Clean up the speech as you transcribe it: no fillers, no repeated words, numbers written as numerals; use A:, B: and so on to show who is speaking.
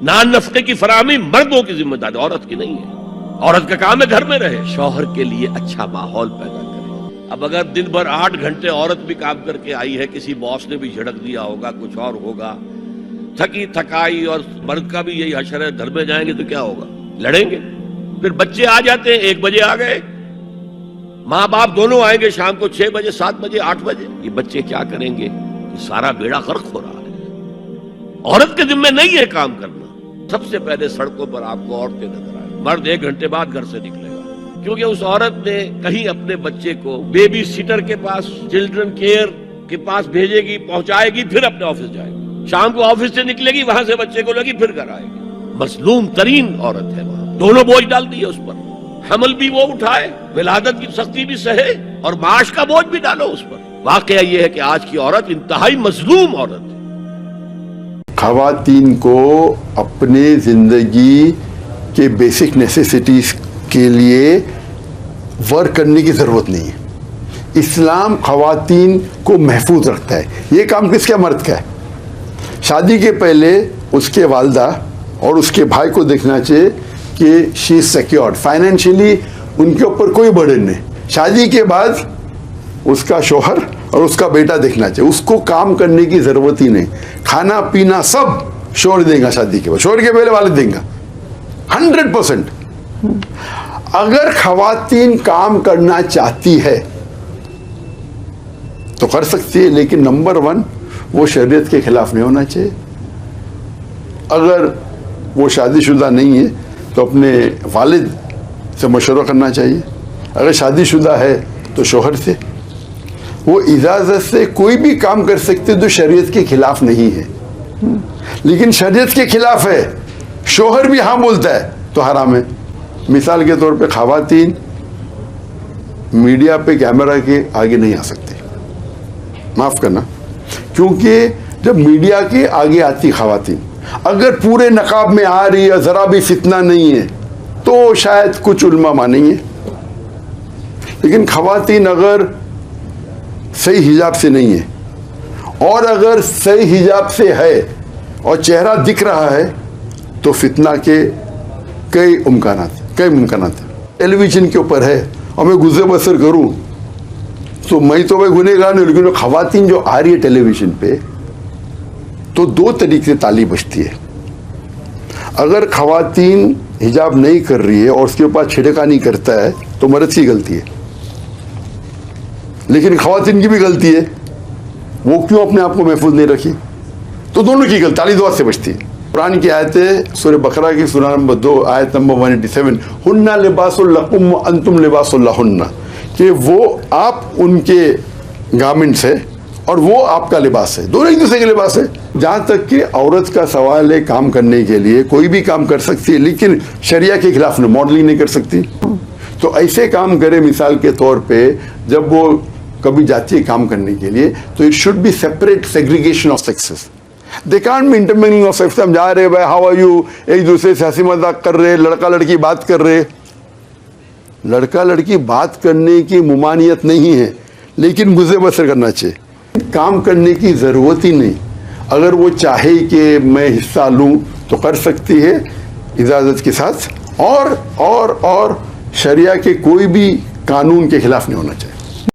A: नान नफके की फराहमी मर्दों की जिम्मेदारी, औरत की नहीं है। औरत का काम है घर में रहे, शौहर के लिए अच्छा माहौल पैदा करे। अब अगर दिन भर 8 घंटे औरत भी काम करके आई है, किसी बॉस ने भी झड़क दिया होगा, कुछ और होगा, थकी थकाई, और मर्द का भी यही हशर है, घर में जाएंगे तो क्या होगा, लड़ेंगे। फिर बच्चे आ जाते हैं, 1 बजे आ गए, माँ बाप दोनों आएंगे शाम को 6 बजे, 7 बजे, 8 बजे। ये बच्चे क्या करेंगे? सारा बेड़ा गर्क हो रहा है। औरत के जिम्मे नहीं है काम करना। सबसे पहले सड़कों पर आपको औरतें नजर आए, मर्द 1 घंटे बाद घर से निकलेगा, क्योंकि उस औरत ने कहीं अपने बच्चे को बेबी सीटर के पास, चिल्ड्रन केयर के पास भेजेगी, पहुंचाएगी, फिर अपने ऑफिस जाएगी, शाम को ऑफिस से निकलेगी, वहां से बच्चे को लगी, फिर घर आएगी। मजलूम तरीन औरत है वहां। दोनों बोझ डाल दिए उस पर, हमल भी वो उठाए, विलादत की सख्ती भी सहे, और माश का बोझ भी डालो उस पर। वाकया ये है कि आज की औरत इंतहाई मजलूम औरत है।
B: खवातीन को अपने जिंदगी के बेसिक नेसेसिटीज के लिए वर्क करने की जरूरत नहीं है। इस्लाम खवातीन को महफूज रखता है। ये काम किसका? मर्द का है। शादी के पहले उसके वालदा और उसके भाई को देखना चाहिए कि शी इज सिक्योर्ड फाइनेंशियली, उनके ऊपर कोई बर्डन नहीं। शादी के बाद उसका शोहर और उसका बेटा देखना चाहिए, उसको काम करने की जरूरत ही नहीं। खाना पीना सब शोहर देगा शादी के बाद, शोहर के पहले वाले देंगे 100%। अगर खवातीन काम करना चाहती है तो कर सकती है, लेकिन नंबर 1 वो शरीयत के खिलाफ नहीं होना चाहिए। अगर वो शादीशुदा नहीं है तो अपने वालिद से मशवरा करना चाहिए। अगर शादीशुदा है तो शोहर से। वो इजाज़त से कोई भी काम कर सकते जो शरीयत के खिलाफ नहीं है। लेकिन शरीयत के खिलाफ है, शोहर भी हाँ बोलता है तो हराम है। मिसाल के तौर पे खवातीन मीडिया पे कैमरा के आगे नहीं आ सकती, माफ़ करना, क्योंकि जब मीडिया के आगे आती खवातीन, अगर पूरे नकाब में आ रही है, ज़रा भी फितना नहीं है, तो शायद कुछ उल्मा मानेंगे। लेकिन खवातीन अगर सही हिजाब से नहीं है और अगर सही हिजाब से है और चेहरा दिख रहा है तो फितना के कई मुमकानात टेलीविजन के ऊपर है। और मैं गुज़र बसर करूं तो मैं तो गुनहगार नहीं, लेकिन खवातीन जो आ रही है टेलीविजन पे, तो 2 तरीके से ताली बजती है। अगर खवातीन हिजाब नहीं कर रही है और उसके ऊपर छिड़कानी करता है तो मर्द की गलती है, लेकिन खवातीन की भी गलती है, वो क्यों अपने आप को महफूज नहीं रखी। तो दोनों की गलती, ताली 2 से बजती है। कुरान की आयत सूरह बकरा की सूरा नंबर 2 आयत नंबर 187, हुन्ना लिबासुल लकुम व अंतुम लिबासुल लहुन्ना, कि वो आप उनके गारमेंट्स है और वो आपका लिबास है, दोनों एक दूसरे के लिबास है। जहाँ तक कि औरत का सवाल है, काम करने के लिए कोई भी काम कर सकती है, लेकिन शरिया के खिलाफ न, मॉडलिंग नहीं कर सकती। तो ऐसे काम करे, मिसाल के तौर पे जब वो कभी जाती है काम करने के लिए, तो it should be separate segregation of sexes. They can't be intermingling of sex. हम जा रहे भाई, हाउ आर यू, एक दूसरे से हंसी मजाक कर रहे, लड़का लड़की बात कर रहे। लड़का लड़की बात करने की मुमानियत नहीं है, लेकिन गुज़र बसर करना चाहिए। काम करने की ज़रूरत ही नहीं। अगर वो चाहे कि मैं हिस्सा लूँ तो कर सकती है इजाज़त के साथ, और शरिया के कोई भी कानून के खिलाफ नहीं होना चाहिए।